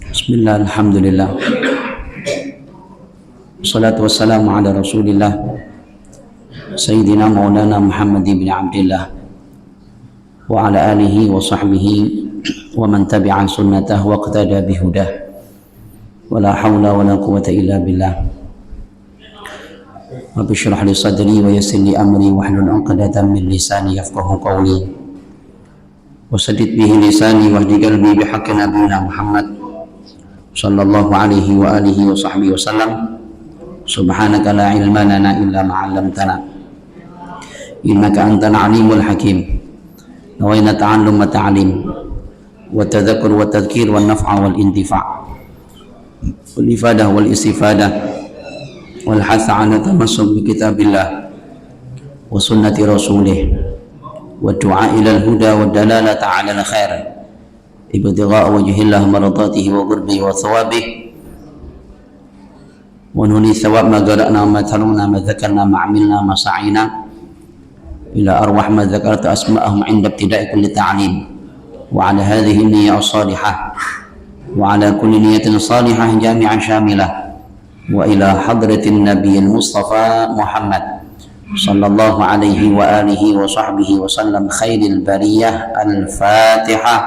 Bismillah, alhamdulillah. Wassalatu wassalamu ala rasulillah Sayyidina Maulana Muhammad ibn Abdillah wa ala alihi wa sahbihi wa man tabi'an sunnatah wa qtada bihudah wa la hawla wa la quwata illa billah. Rabbi syrah li sadri wa yassir li amri wa hlul 'uqdatam min lisani yafqahu qawli wa saddid bihi lisani wahdi qalbi bihaqqi nabiyina Muhammad sallallahu alaihi wa alihi wa sahbihi wa sallam. Subhanaka la ilma lana illa ma 'allamtana innaka antal alimul hakim. Nawaina ta'allum wa ta'lim wa tadhakkur wa tadhkir wa naf'a wal intifa' wal ifadah wal istifadah wal hatha 'ala tamassuk bi kitabillah wa sunnati rasulih wa du'a ila al huda wa dalalata 'ala al khair ibtigha'a wajhillah maradatihi wa qurbihi wa thawabihi wa nuni thawab ma qara'na ma taluna ma dhakarna ma 'amilna ma sa'ina ila arwah ma dhakarta asma'ahum 'inda ibtida'i kulli ta'lim wa 'ala hadhihi niyyah as-salihah wa 'ala kulli niyyatin salihah jami'an syamilah wa ila hadratin nabiyil mustafa Muhammad sallallahu alaihi wa alihi wa sahbihi wa sallam khairil bariyah. Al-Fatihah.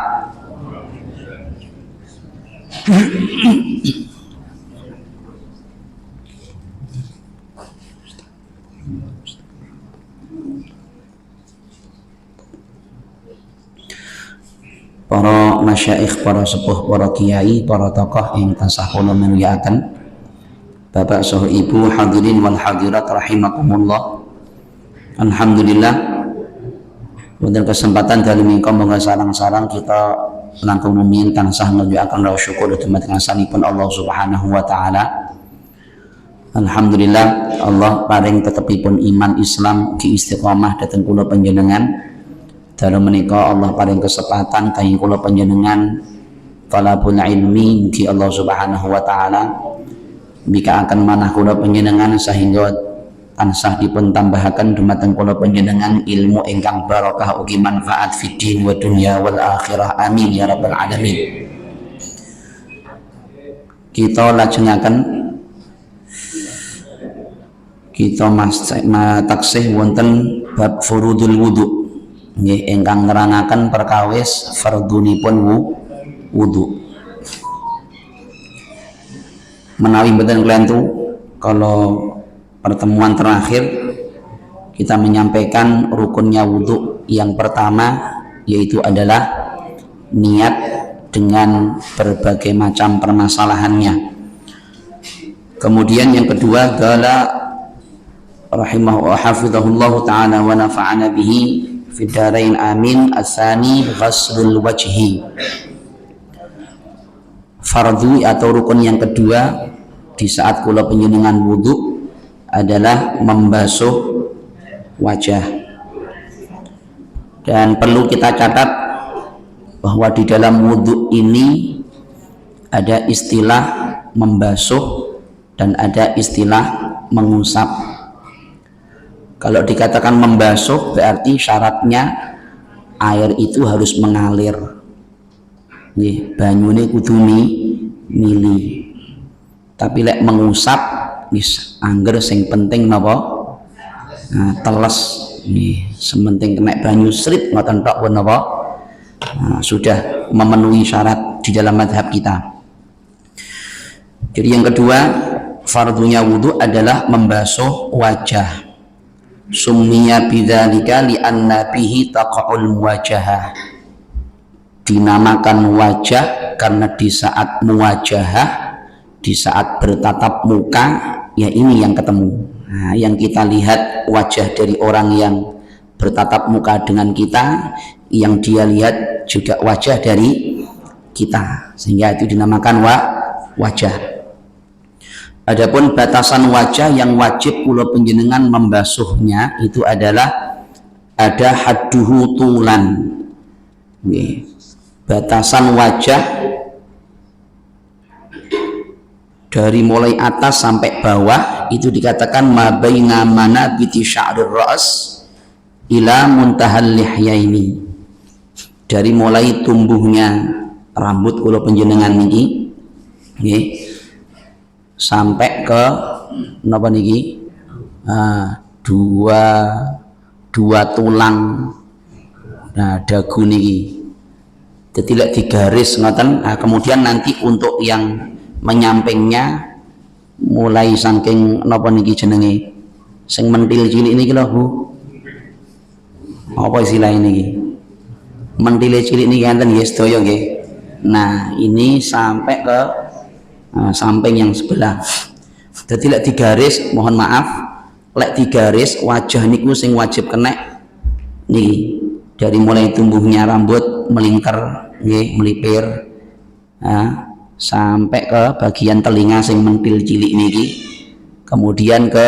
Para masyaikh, para sepuh, para kiai, para tokoh yang tansah kula mulyakaken, Bapak saha Ibu hadirin wal hadirat rahimakumullah. Alhamdulillah, wonten kesempatan dalu menika monggo sarang-sarang kita langkung rumiyin tansah nunjukaken rasa syukur dumateng ngasanipun Allah Subhanahu wa taala. Alhamdulillah, Allah paring tetepipun iman Islam ugi istiqomah dhateng kula panjenengan. Dalam menika Allah paring kesempatan kangge kula panjenengan talabul ilmi, mugi Allah Subhanahu wa taala bikaaken manah kula panjenengan sehingga tansah dipun tambahaken dumateng kula panjenengan ilmu ingkang barokah ugi manfaat fid din wa dunya wal akhirah. Amin ya rabbal alamin. Kita lajengaken kita taksih wonten bab furudul wudu ingkang nerangaken perkawis fardunipun wudu. Menawi mboten kelentu, kalau pertemuan terakhir kita menyampaikan rukunnya wudu yang pertama yaitu adalah niat dengan berbagai macam permasalahannya. Kemudian yang kedua adalah rahimahu hafizahullah ta'ala wa nafa'ana bihi fidarain amin. Asani ghaslul wajhi. Fardhu atau rukun yang kedua di saat kula panjenengan wudu adalah membasuh wajah. Dan perlu kita catat bahwa di dalam wudu ini ada istilah membasuh dan ada istilah mengusap. Kalau dikatakan membasuh berarti syaratnya air itu harus mengalir. Nggih, banyune kudu mili. Tapi lek mengusap wis angger sing penting napa? Nah, teles nggih, sementing kena banyu srit ngoten tok pun napa? Nah, sudah memenuhi syarat di dalam mazhab kita. Jadi yang kedua, fardhunya wudu adalah membasuh wajah. Summiya bidzalika li'anna bihi taqa'ul muwajahah. Dinamakan wajah karena di saat muwajahah, di saat bertatap muka, ya ini yang ketemu. Nah, yang kita lihat wajah dari orang yang bertatap muka dengan kita, yang dia lihat juga wajah dari kita, sehingga itu dinamakan wajah. Adapun batasan wajah yang wajib kula panjenengan membasuhnya itu adalah ada hadduhu tulan. Nggih. Batasan wajah dari mulai atas sampai bawah itu dikatakan ma baina manabiti sya'rir ra's ila muntahal lihyaini. Dari mulai tumbuhnya rambut kula panjenengan niki nggih sampai ke napa niki dua tulang dagu niki. Jadi lek digaris ngoten, kemudian nanti untuk yang menyampingnya mulai saking napa niki jenenge sing mentil cilik niki lho Bu. Apa istilah ini? Mentil cilik niki enten nggih sedaya nggih. Nah, ini sampai ke samping yang sebelah. Jadi lek digaris, mohon maaf, lek digaris wajah niku sing wajib kena niki. Dari mulai tumbuhnya rambut melingkar nggih, melipir sampai ke bagian telinga sing mentil cilik niki, kemudian ke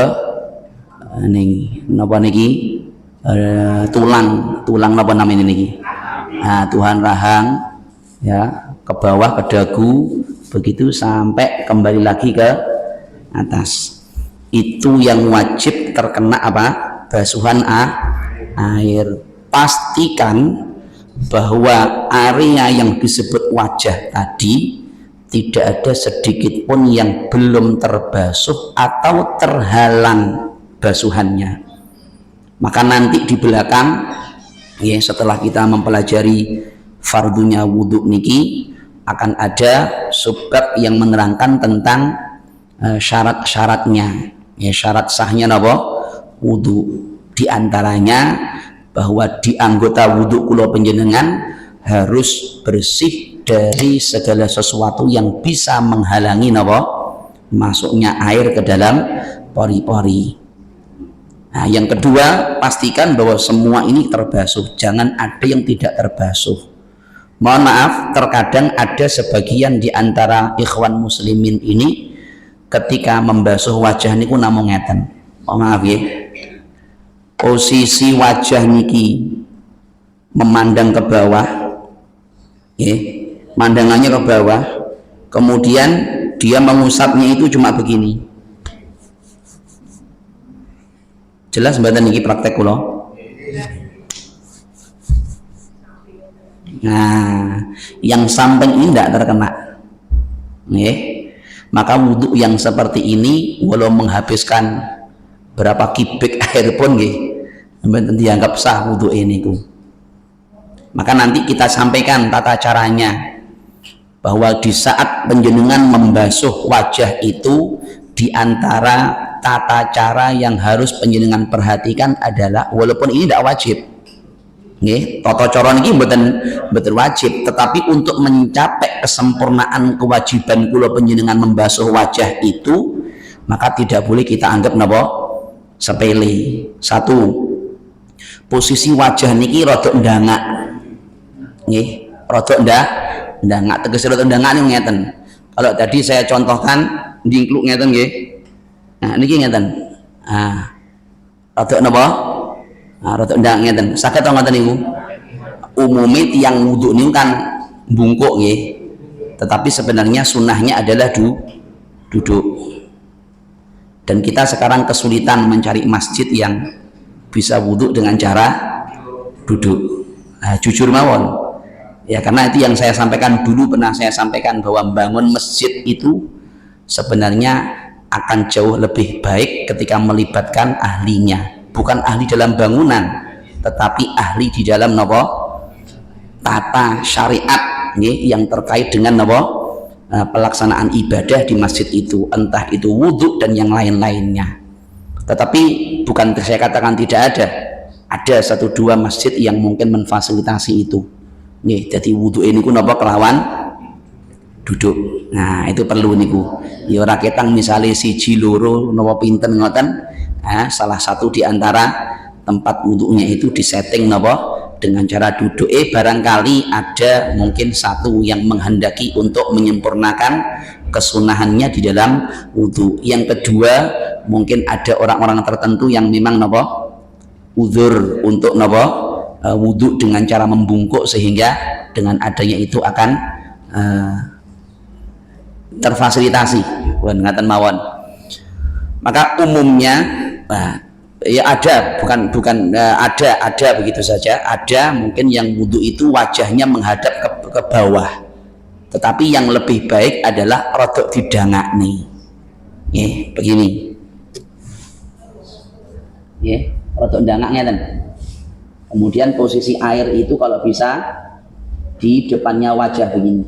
napa niki tulang napa namanya niki tuhan rahang ya, ke bawah ke dagu, begitu sampai kembali lagi ke atas. Itu yang wajib terkena apa? Basuhan air. Pastikan bahwa area yang disebut wajah tadi tidak ada sedikit pun yang belum terbasuh atau terhalang basuhannya. Maka nanti di belakang ya, setelah kita mempelajari fardunya wudhu niki, akan ada subbab yang menerangkan tentang syarat-syaratnya ya, syarat sahnya napa wudhu. Di antaranya bahwa di anggota wudhu kula panjenengan harus bersih dari segala sesuatu yang bisa menghalangi napa masuknya air ke dalam pori-pori. Nah, yang kedua, pastikan bahwa semua ini terbasuh, jangan ada yang tidak terbasuh. Mohon maaf, terkadang ada sebagian di antara ikhwan muslimin ini ketika membasuh wajah niku namung ngeten. Mohon maaf ya. Posisi wajah niki memandang ke bawah ya, mandangannya ke bawah, kemudian dia mengusapnya itu cuma begini. Jelas mboten niki praktek kula. Nah, yang samping ini tidak terkena nggih. Maka wudhu yang seperti ini walau menghabiskan berapa kubik air pun nggih dianggap sah wudhu ini ku. Maka nanti kita sampaikan tata caranya, bahwa di saat panjenengan membasuh wajah itu, di antara tata cara yang harus panjenengan perhatikan adalah, walaupun ini tidak wajib nggih, tata cara niki mboten wajib, tetapi untuk mencapai kesempurnaan kewajiban kula panjenengan membasuh wajah itu, maka tidak boleh kita anggap napa sepele. Satu, posisi wajah niki rada ndangak nggih, rada ndangak, tegese rada ndangak niku ngeten. Kalau tadi saya contohkan ndingkluk ngeten nggih. Nah niki ngeten. Rada napa? Rada ndangak ngeten. Saged to ngoten niku. Umume tiyang wudu niku kan bungkuk nggih. Tetapi sebenarnya sunnahnya adalah duduk. Dan kita sekarang kesulitan mencari masjid yang bisa wudhu dengan cara duduk. Jujur mawon ya, karena itu yang saya sampaikan dulu, pernah saya sampaikan bahwa membangun masjid itu sebenarnya akan jauh lebih baik ketika melibatkan ahlinya, bukan ahli dalam bangunan tetapi ahli di dalam napa tata syariat yang terkait dengan napa pelaksanaan ibadah di masjid itu, entah itu wudhu dan yang lain-lainnya. Tetapi bukan saya katakan tidak ada satu dua masjid yang mungkin memfasilitasi itu nih. Jadi wudhu ini ku napa kelawan duduk. Nah itu perlu niku ya, ora ketang misalnya siji loro napa pinten ngoten, salah satu di antara tempat wudhunya itu disetting napa dengan cara duduk. Barangkali ada mungkin satu yang menghendaki untuk menyempurnakan kesunahannya di dalam wudhu. Yang kedua, mungkin ada orang-orang tertentu yang memang napa uzur untuk napa wudhu dengan cara membungkuk, sehingga dengan adanya itu akan terfasilitasi ngaten mawon. Maka umumnya ya ada, bukan ada begitu saja. Ada mungkin yang wudhu itu wajahnya menghadap ke bawah Tetapi yang lebih baik adalah rodok didangakni. Begini. Rodok dangaknya kan. Kemudian posisi air itu kalau bisa di depannya wajah begini,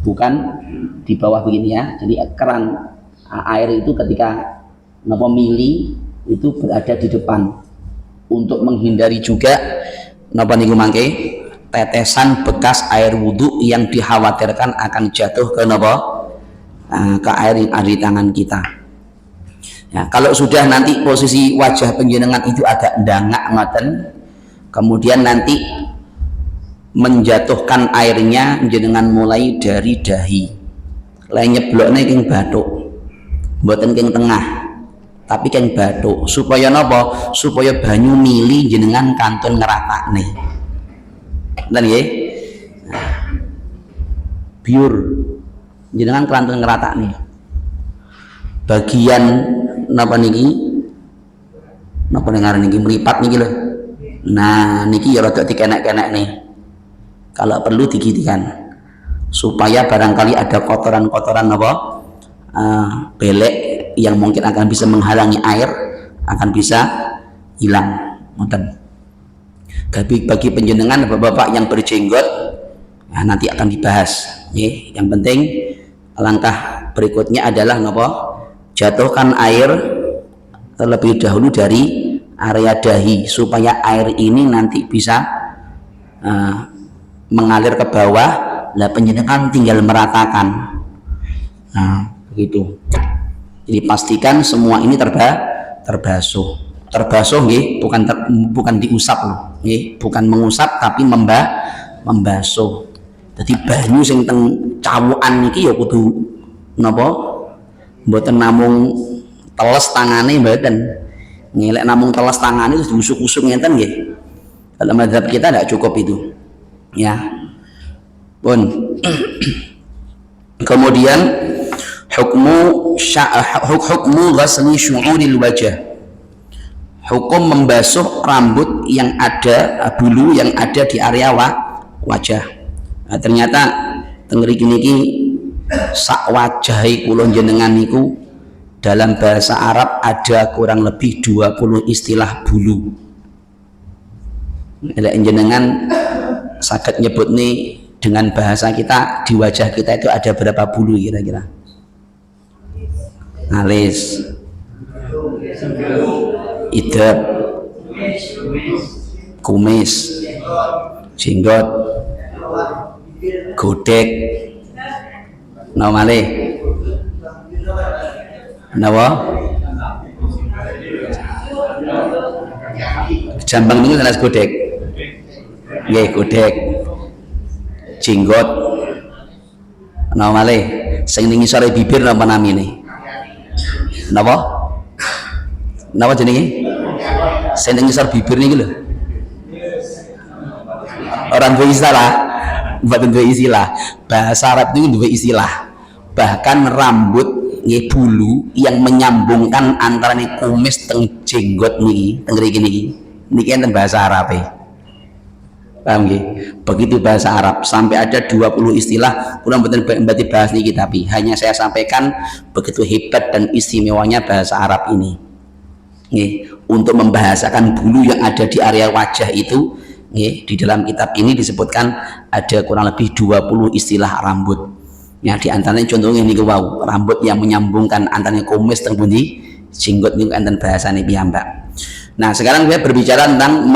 bukan di bawah begini ya. Jadi keran air itu ketika mili itu berada di depan untuk menghindari juga napa niku mangke tetesan bekas air wudhu yang dikhawatirkan akan jatuh ke napa ke air yang ada di tangan kita. Ya, kalau sudah nanti posisi wajah penjenengan itu agak ndangak ngoten, kemudian nanti menjatuhkan airnya jenengan mulai dari dahi. Lah nyeblokne king bathuk. Mboten king tengah, tapi king bathuk. Supaya napa? Supaya banyu mili jenengan kantun ngeratakne. Ngoten nggih. Biur jenengan kantun ngeratakne. Bagian napa niki? Napa ngaran niki mripat niki lho. Nah, niki ya rada dikenek-kenek nih. Kalau perlu digitikan supaya barangkali ada kotoran-kotoran apa belek yang mungkin akan bisa menghalangi air akan bisa hilang. Ngoten. Bagi penjenengan bapak-bapak yang berjenggot, nah, nanti akan dibahas. Yang penting langkah berikutnya adalah napa? Jatuhkan air terlebih dahulu dari area dahi supaya air ini nanti bisa mengalir ke bawah. Lah penjenengan tinggal meratakan. Nah, begitu. Jadi pastikan semua ini terbasuh. Terbasuh nggih, bukan diusap loh, nggih, bukan mengusap tapi membasuh. Jadi banyu sing teng cawukan niki ya kudu napa? Mboten namung teles tangane mboten. Ngelek namung teles tangane terus diusuk-usuk ngenten nggih. Dalam mazhab kita tidak cukup itu. Ya. Pun. Kemudian hukmu ghasli syu'uril wajah. Hukum membasuh rambut yang ada bulu yang ada di area wajah. Nah, ternyata tengriki niki sak wajahi kula jenengan niku dalam bahasa Arab ada kurang lebih 20 istilah bulu. Elek jenengan saged nyebut nih dengan bahasa kita di wajah kita itu ada berapa bulu kira-kira? Alis, idep, kumis, jenggot, godek, nomale, nawa, jambang itu jelas godek, nggih godek, jenggot, nomale, sing ning ngisore bibir napa namine? Napa? Napa jenenge? Sing ning ngisor bibir niki lho. Orang duwe istilah, mboten duwe istilah. Bahasa Arab itu duwe istilah. Bahkan rambut nggih bulu yang menyambungkan antara kumis teng jenggot niki, teng mriki niki. Niki enten bahasa Arabe. Paham nggih? Begitu bahasa Arab sampai ada 20 istilah. Kula mboten berarti bahas niki tapi hanya saya sampaikan begitu hebat dan istimewanya bahasa Arab ini. Nggih, untuk membahasakan bulu yang ada di area wajah itu, nggih, di dalam kitab ini disebutkan ada kurang lebih 20 istilah rambut. Ya, di antaranya contohnya niku wau, rambut yang menyambungkan antara kumis teng pundi, jenggot niku enten bahasane piyambak. Nah, sekarang saya berbicara tentang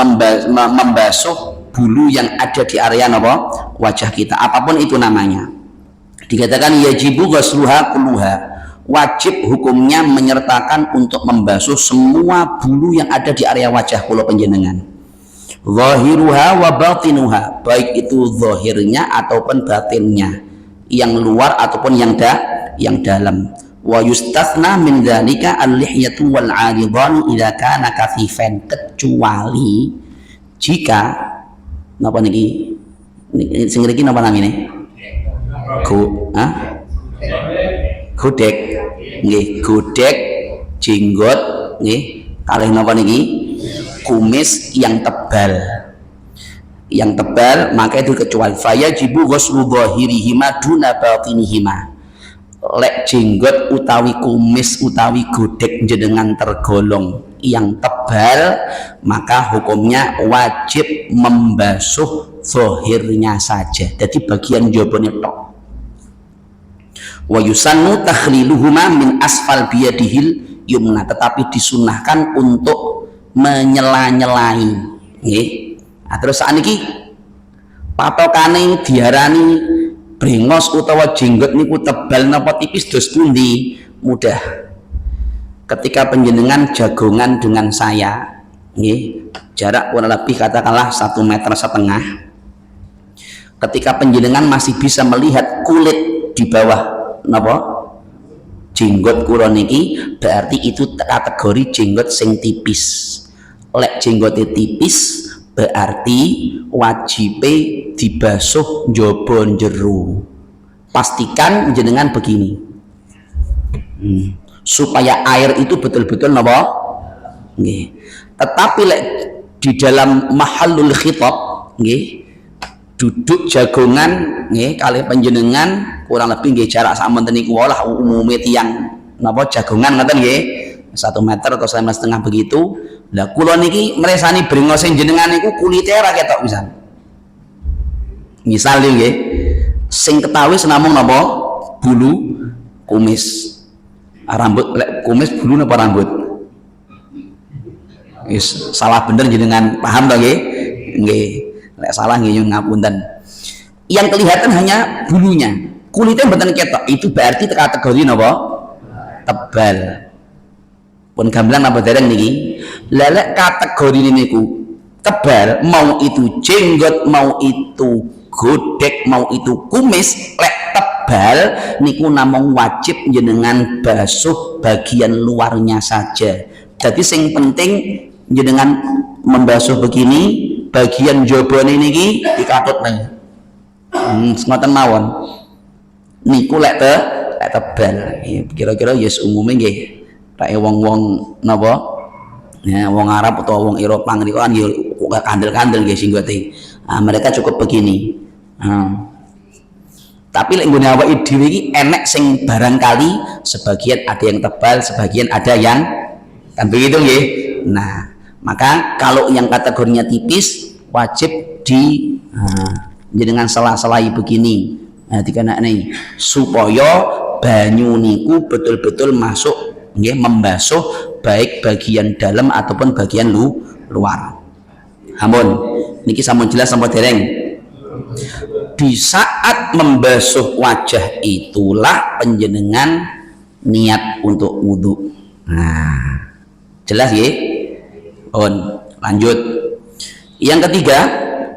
membasuh bulu yang ada di area napa? Wajah kita, apapun itu namanya. Dikatakan yajibu ghasluha kulluha. Wajib hukumnya menyertakan untuk membasuh semua bulu yang ada di area wajah kula panjenengan. Zahiruha wa batinuha, baik itu zahirnya ataupun batinnya, yang luar ataupun yang dalam. Wa yustatsna min dzalika al-lihyatu wal 'aridan idza kana kathifan, kecuali jika napa niki sing ngriki napa namine? Godek nggih, godek, jenggot nggih, kalih napa niki? Kumis yang tebal. yang tebal, maka itu kecuali fayajibu ghuslu dhahirihima duna batinihima. Lek jenggot utawi kumis utawi godek jenengan tergolong yang tebal, maka hukumnya wajib membasuh zahirnya saja, jadi bagian jabone tok. Wa yusannu takhliluhuma min asfal biyadihil yumna, tetapi disunahkan untuk menyela-nyelai nggih. Nah, terus sakniki patokane diarani brengos utawa jenggot niku tebal napa tipis dos pundi? Mudah. Ketika penjenengan jagongan dengan saya nggih, jarak kurang lebih katakanlah 1,5 meter. Ketika penjenengan masih bisa melihat kulit di bawah napa jenggot kula niki, berarti itu kategori jenggot sing tipis. Lek jenggote tipis berarti wajib dibasuh njaba njero. Pastikan jenengan begini, supaya air itu betul-betul napa nggih. Tetapi lek di dalam mahallul khitab nggih, duduk jagongan nggih kalih panjenengan kurang lebih nggih jarak samonten niku lah umume tiyang napa jagongan ngoten nggih 1 meter atau 1,5 begitu. Lah kula niki mresani brengos jenengan niku kulite ora ketok pisan. Misal nggih sing ketawis namung napa bulu kumis. Rambut lek kumis bulu napa rambut? Wis salah bener jenengan paham to nggih? Nggih. Lek salah nggih ngapunten. Yang kelihatan hanya bulunya. Kulitnya mboten ketok. Itu berarti kategori napa? Tebal. Pun gamblang napa dereng niki? Lek kategori niku tebal, mau itu jenggot, mau itu godek, mau itu kumis, lek tebal niku namung wajib jenengan basuh bagian luarnya saja. Jadi sing penting jenengan membasuh begini, bagian jabone niki dikatut nih. Ngoten mawon. Niku lek tebal. Kira-kira yes umume nggih. Rek wong-wong napa? Ya, wong Arab atau wong Eropa niku kan nggih kandel-kandel nggih singgote. Mereka cukup begini. Tapi lek nggone awake dhewe iki enek sing barangkali sebagian ada yang tebal, sebagian ada yang kan begitu nggih. Nah, maka kalau yang kategorinya tipis wajib di jenengan sela-selai begini. Nah, dikanakne supaya banyu niku betul-betul masuk nggih membasuh baik bagian dalam ataupun bagian luar. Ampun, niki sampun jelas sampun dereng. Di saat membasuh wajah itulah penjenengan niat untuk wudhu. Nah, jelas ya? Lanjut. Yang ketiga,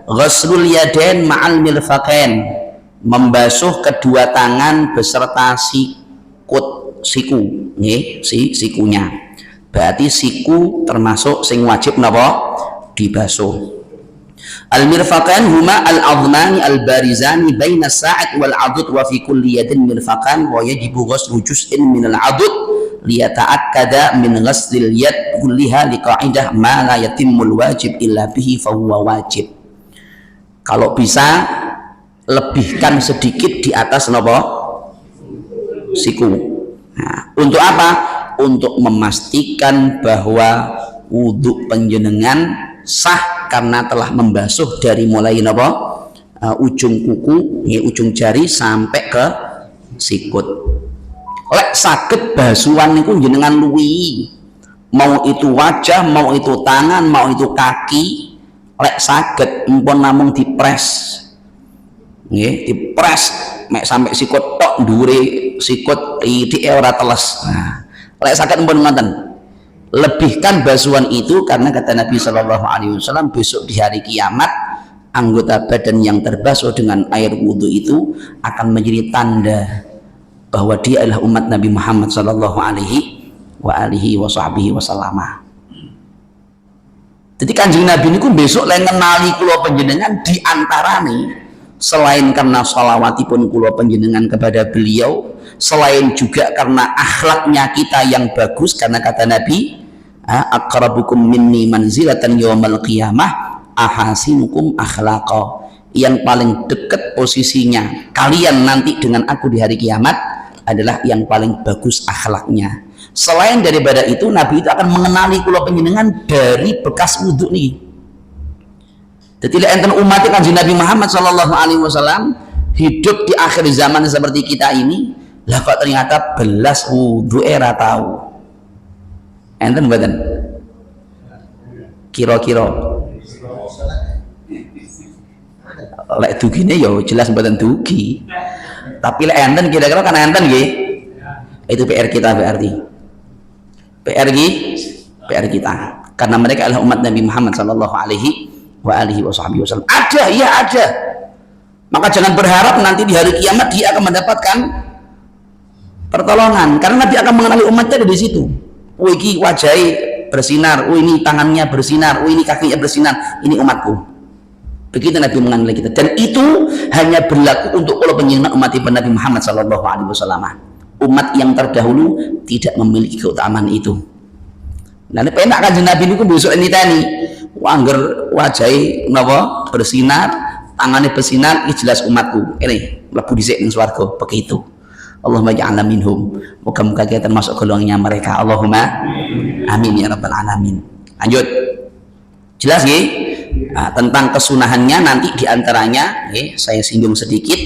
ghuslul yadain ma'al mirfaqain, membasuh kedua tangan beserta siku, nggih, sikunya. Berarti siku termasuk sing wajib napa dibasuh. Al-mirfaqan huma al-'azmani al-barizani baina as-sa'id wal 'adud wa fi kulli yadin mirfaqan wa yajibu ghuslu juz'in min al-'adud liyata'akkada min ghuslil yad kulliha liqa'idah ma la yatimmul wajib illa bihi fa huwa wajib. Kalau bisa lebihkan sedikit di atas napa siku. Nah, untuk apa? Untuk memastikan bahwa wudhu penjenengan sah karena telah membasuh dari mulai napa ujung kuku, ujung jari sampai ke sikut. Lek saged basuhan niku jenengan luwi, mau itu wajah, mau itu tangan, mau itu kaki, lek saged empun namung dipres, nggih, dipres mek sampai sikut tok, ndure sikut titike ora teles. Nah, lek saged empun ngoten, lebihkan basuhan itu karena kata Nabi Shallallahu Alaihi Wasallam besok di hari kiamat anggota badan yang terbasuh dengan air wudhu itu akan menjadi tanda bahwa dia adalah umat Nabi Muhammad Shallallahu Alaihi Wasallam. Jadi kanjeng Nabi ini besok lain kenali kulo penjenengan diantarane selain karena sholawatipun kulo penjenengan kepada beliau, selain juga karena akhlaknya kita yang bagus karena kata Nabi aqrabukum minni manzilatan yaumal qiyamah ahasinukum akhlaqa, yang paling dekat posisinya kalian nanti dengan aku di hari kiamat adalah yang paling bagus akhlaknya. Selain daripada itu, Nabi itu akan mengenali kula panjenengan dari bekas wudhu nih. Jadi enten umat Kanjeng Nabi Muhammad sallallahu alaihi wasallam hidup di akhir zaman seperti kita ini, lah kok ternyata belas wudhu era tahu. Enten mboten? Kira-kira lek dugine ya jelas mboten dugi. Tapi lek enten kira-kira kan enten nggih. Itu PR kita berarti. PR kita. Karena mereka adalah umat Nabi Muhammad sallallahu alaihi wasallam. Ada, ya ada. Maka jangan berharap nanti di hari kiamat dia akan mendapatkan pertolongan, karena Nabi akan mengenali umatnya dari situ. Oh ini wajahnya bersinar, oh ini tangannya bersinar, oh ini kakinya bersinar, ini umatku. Begitu Nabi mengenali kita, dan itu hanya berlaku untuk kalau penyenang umat Nabi Muhammad sallallahu alaihi wasallam. Umat yang terdahulu tidak memiliki keutamaan itu. Nah, ini penak Kanjeng Nabi niku besok ini tani, angger wajahnya napa bersinar, tangannya bersinar, ini jelas umatku. Ini mlebu dhisik ning swarga, begitu. Allahumma ja'alna minhum. Moga-moga kita termasuk golongannya mereka. Allahumma amin ya rabbal alamin. Lanjut. Jelas nggih? Nah, tentang kesunahannya nanti diantaranya, saya singgung sedikit.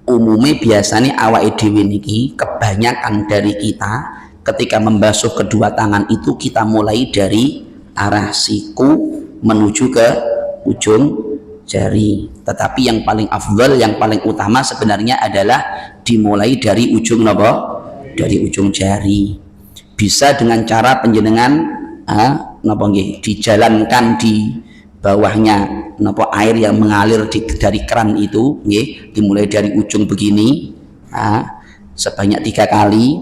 Umumnya biasanya awake dhewe niki, kebanyakan dari kita ketika membasuh kedua tangan itu kita mulai dari arah siku menuju ke ujung jari. Tetapi yang paling afdal, yang paling utama sebenarnya adalah dimulai dari ujung napa? Dari ujung jari. Bisa dengan cara penjenengan napa nggih dijalankan di bawahnya napa air yang mengalir dari keran itu nggih, dimulai dari ujung begini sebanyak 3 kali,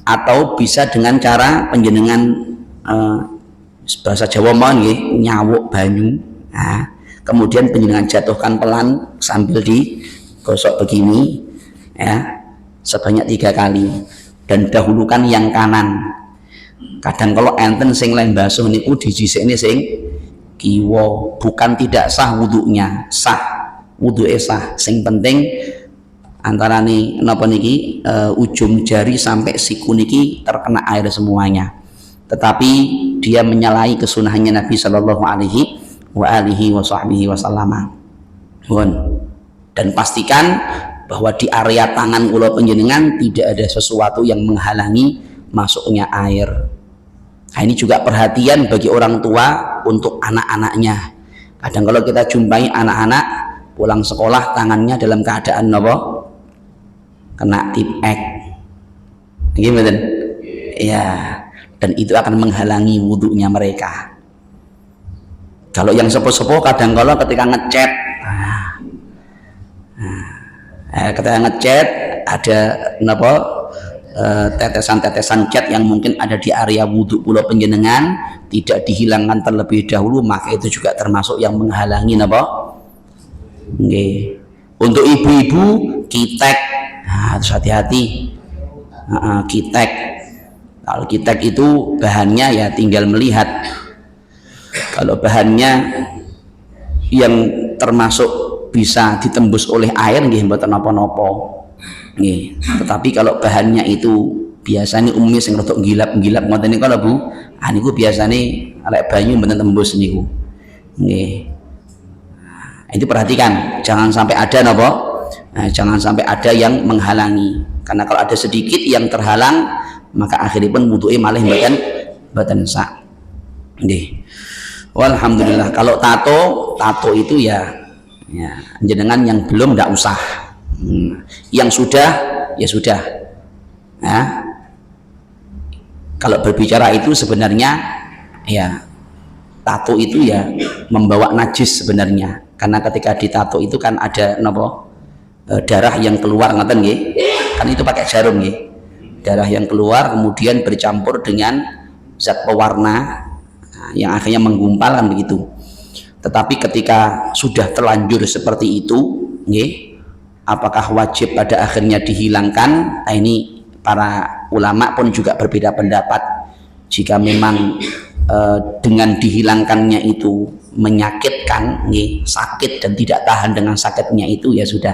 atau bisa dengan cara penjenengan bahasa Jawa mohon nggih nyawuk banyu, kemudian penjenengan jatuhkan pelan sambil digosok begini ya sebanyak 3 kali, dan dahulukan yang kanan. Kadang kalau enten sing lain basuh niku dijisikne sing kiwa, bukan tidak sah wudhunya, sah wudhunya sah. Sing penting antara nih napa niki ujung jari sampai siku niki terkena air semuanya. Tetapi dia menyalahi kesunahannya Nabi Shallallahu Alaihi Wasallam. Dan pastikan bahwa di area tangan kula panjenengan tidak ada sesuatu yang menghalangi masuknya air. Nah, ini juga perhatian bagi orang tua untuk anak-anaknya. Kadang kalau kita jumpai anak-anak pulang sekolah tangannya dalam keadaan apa? Kena tip X. Gimana? Ya, dan itu akan menghalangi wudhunya mereka. Kalau yang sepuh-sepuh kadang kalau ketika ngecat, ketika ngecat ada apa? Tetesan-tetesan cat yang mungkin ada di area wudhu kula panjenengan tidak dihilangkan terlebih dahulu, maka itu juga termasuk yang menghalangi apa? Untuk ibu-ibu kitek, harus hati-hati. Kitek, kalau kitek itu bahannya ya tinggal melihat. Kalau bahannya yang termasuk bisa ditembus oleh air nggih mboten napa-napa. Tetapi kalau bahannya itu biasanya umumnya sing rodok gilap-gilap ngoten niku lho Bu. Niku biasane arek banyu mboten tembus niku. Nggih. Itu perhatikan, jangan sampai ada napa? Jangan sampai ada yang menghalangi. Karena kalau ada sedikit yang terhalang, maka akhirnya pun wudhuke malih mboten sah. Nggih. Walhamdulillah. Kalau tato itu ya jenengan yang belum ndak usah. Yang sudah ya sudah. Kalau berbicara itu sebenarnya ya tato itu ya membawa najis sebenarnya, karena ketika ditato itu kan ada darah yang keluar ngoten nggih, kan itu pakai jarum nggih, darah yang keluar kemudian bercampur dengan zat pewarna yang akhirnya menggumpal kan begitu. Tetapi ketika sudah terlanjur seperti itu nggih, apakah wajib pada akhirnya dihilangkan? Ini para ulama pun juga berbeda pendapat. Jika memang dengan dihilangkannya itu menyakitkan, sakit dan tidak tahan dengan sakitnya itu, ya sudah,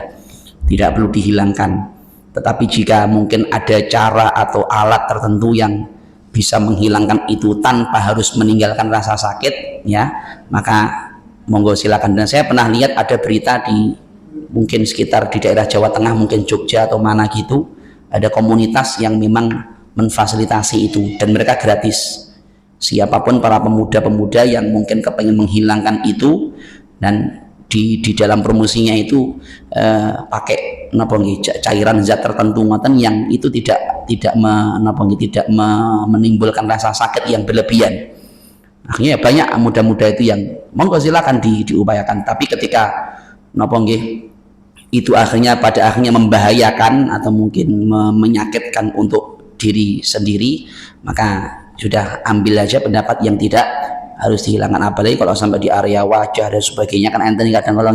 tidak perlu dihilangkan. Tetapi jika mungkin ada cara atau alat tertentu yang bisa menghilangkan itu tanpa harus meninggalkan rasa sakit, ya maka monggo silakan. Dan saya pernah lihat ada berita di mungkin sekitar di daerah Jawa Tengah, mungkin Jogja atau mana gitu, ada komunitas yang memang memfasilitasi itu dan mereka gratis. Siapapun para pemuda-pemuda yang mungkin kepengen menghilangkan itu, dan di dalam promosinya itu pakai cairan zat tertentu yang itu tidak menimbulkan rasa sakit yang berlebihan. Akhirnya banyak muda-muda itu yang monggo silakan diupayakan. Tapi ketika itu pada akhirnya membahayakan atau mungkin menyakitkan untuk diri sendiri, maka sudah ambil aja pendapat yang tidak harus dihilangkan. Apalagi kalau sampai di area wajah dan sebagainya, kan enten kadang kalau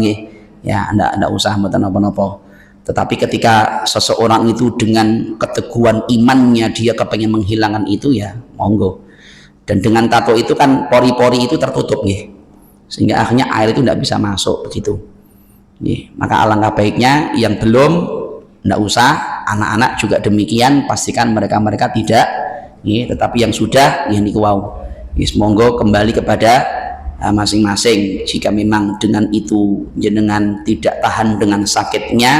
ya ndak usah mboten napa-napa. Tetapi ketika seseorang itu dengan keteguhan imannya dia kepengen menghilangkan itu, ya monggo. Dan dengan tato itu kan pori-pori itu tertutup sehingga akhirnya air itu tidak bisa masuk begitu. Maka alangkah baiknya yang belum tidak usah, anak-anak juga demikian, pastikan mereka tidak, tetapi yang sudah niku wau, monggo kembali kepada masing-masing. Jika memang dengan itu jenengan tidak tahan dengan sakitnya,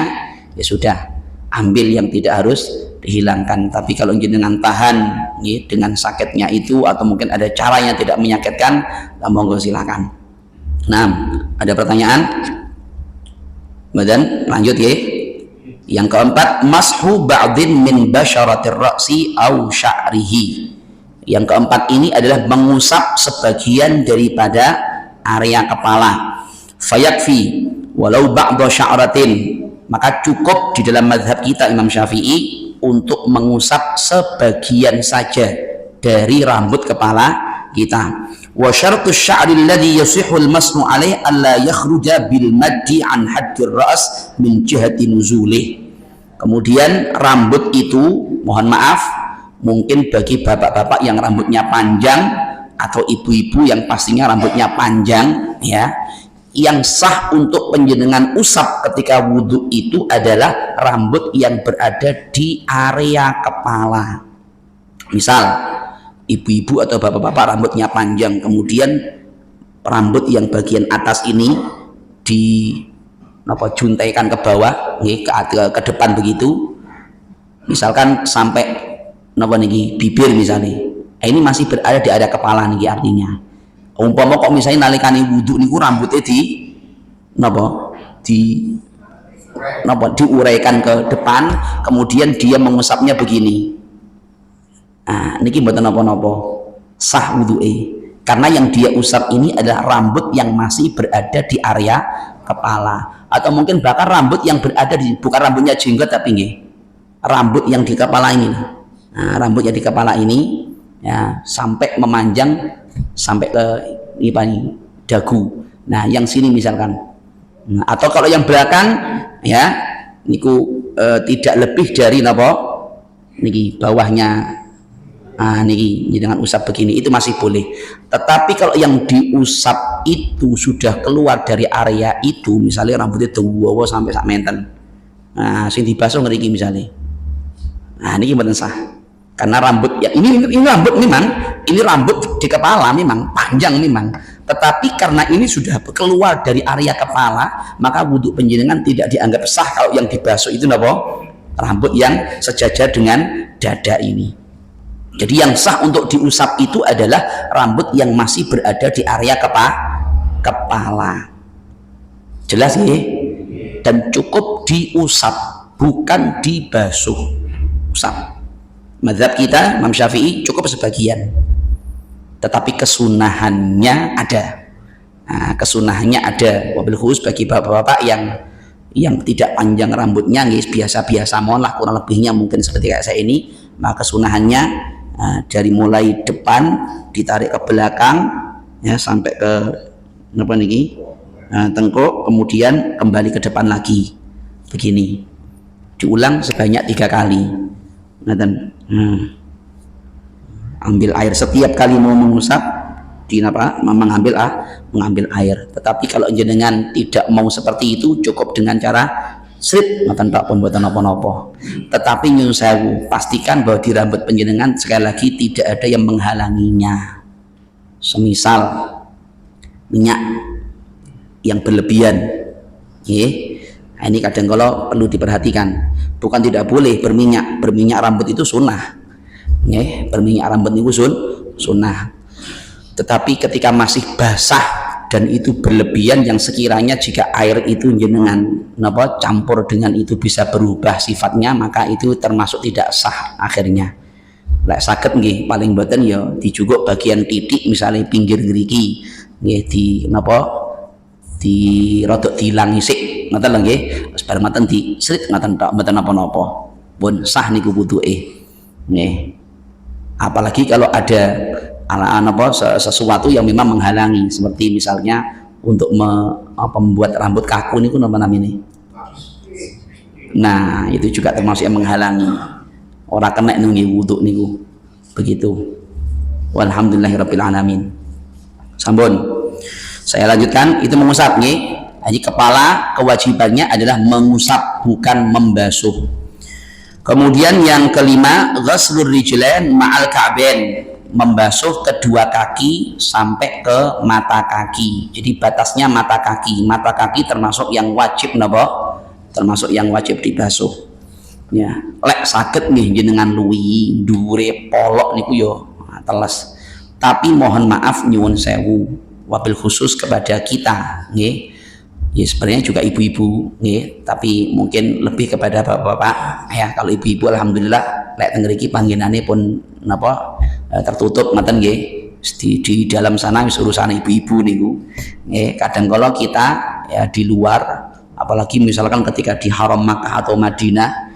ya sudah, ambil yang tidak harus dihilangkan. Tapi kalau jenengan tahan dengan sakitnya itu, atau mungkin ada cara yang tidak menyakitkan, monggo silakan. Nah, ada pertanyaan? Badan lanjut ya. Yang keempat, mashu ba'din min basyaratir ra'si au sya'rihi. Yang keempat ini adalah mengusap sebagian daripada area kepala. Fayakfi walau ba'da sya'ratin, maka cukup di dalam mazhab kita Imam Syafi'i untuk mengusap sebagian saja dari rambut kepala kita. Wa syartus sya'ri alladhi yasihul masnu alaih alla yakhruja bil maddi an haddir ra's min jihati nuzulih. Kemudian rambut itu, mohon maaf, mungkin bagi bapak-bapak yang rambutnya panjang atau ibu-ibu yang pastinya rambutnya panjang, ya, yang sah untuk penjenengan usap ketika wudhu itu adalah rambut yang berada di area kepala. Misal ibu-ibu atau bapak-bapak rambutnya panjang, kemudian rambut yang bagian atas ini juntaikan ke bawah, ke depan begitu, misalkan sampai bibir misalnya, ini masih berada di area kepala nih artinya. Umpama kok misalnya nalikane wudhu niku rambutnya diuraikan ke depan, kemudian dia mengusapnya begini. Nah, niki mboten napa-napa, sah wudhu'e. Karena yang dia usap ini adalah rambut yang masih berada di area kepala, atau mungkin bahkan rambut yang berada di, bukan rambutnya jenggot tapi rambut yang di kepala ini. Nah, rambut yang di kepala ini ya sampai memanjang sampai ke dagu. Nah, yang sini misalkan. Nah, atau kalau yang belakang ya niku tidak lebih dari niki bawahnya. Niki dengan usap begini itu masih boleh. Tetapi kalau yang diusap itu sudah keluar dari area itu, misalnya rambutnya dawa sampai sak menten, sing dibasuh ngeriki misalnya, niki mboten sah. Karena rambut ya ini rambut memang, ini rambut di kepala memang panjang memang, tetapi karena ini sudah keluar dari area kepala, maka wudhu penjenengan tidak dianggap sah kalau yang dibasuh itu rambut yang sejajar dengan dada ini. Jadi yang sah untuk diusap itu adalah rambut yang masih berada di area kepala. Jelas ya? Dan cukup diusap, bukan dibasuh. Usap. Mazhab kita Imam Syafi'i cukup sebagian, tetapi kesunahannya ada. Kesunahannya ada, wabil khusus bagi bapak-bapak yang tidak panjang rambutnya, biasa-biasa, mohonlah kurang lebihnya mungkin seperti kayak saya ini, maka kesunahannya dari mulai depan ditarik ke belakang ya sampai ke tengkuk, kemudian kembali ke depan lagi begini, diulang sebanyak 3 kali. Ambil air setiap kali mau mengusap, mengambil air. Tetapi kalau jenengan tidak mau seperti itu, cukup dengan cara srit ngoten tok pun mboten napa-napa. Tetapi nyuwun sewu, pastikan bahwa di rambut panjenengan sekali lagi tidak ada yang menghalanginya. Semisal minyak yang berlebihan, nah, ini kadang kalau perlu diperhatikan. Bukan tidak boleh berminyak rambut itu sunnah, berminyak rambut itu sunnah. Tetapi ketika masih basah dan itu berlebihan, yang sekiranya jika air itu jenengan campur dengan itu bisa berubah sifatnya, maka itu termasuk tidak sah akhirnya. Lek saged nggih paling boten ya dijuguk bagian titik misalnya pinggir ngriki nggih di rodok dilang isik ngoten lho nggih, wis bareng ngoten di srit ngoten tok mboten napa-napa. Pun sah niku wuduke. Nggih. Apalagi kalau ada sesuatu yang memang menghalangi, seperti misalnya untuk membuat rambut kaku niku napa namanya? Nah, itu juga termasuk yang menghalangi. Ora kena nggih wudu niku. Begitu. Walhamdulillahirabbil alamin. Sampun. Saya lanjutkan, itu mengusap nih. Jadi kepala kewajibannya adalah mengusap, bukan membasuh. Kemudian yang kelima, ghaslur rijlain ma'al ka'bain, membasuh kedua kaki sampai ke mata kaki. Jadi batasnya mata kaki. Mata kaki termasuk yang wajib napa? Termasuk yang wajib dibasuh. Ya, lek saged nggih jenengan luwi ndure polok niku yo teles. Tapi mohon maaf nyuwun sewu, wabil khusus kepada kita nggih, ya sebenarnya juga ibu-ibu nggih, tapi mungkin lebih kepada bapak-bapak ya. Kalau ibu-ibu alhamdulillah lek teng mriki panggenane pun napa tertutup ngoten nggih, di dalam sana wis urusan ibu-ibu niku nggih. Kadang kalau kita ya di luar, apalagi misalkan ketika di Haram Makkah atau Madinah,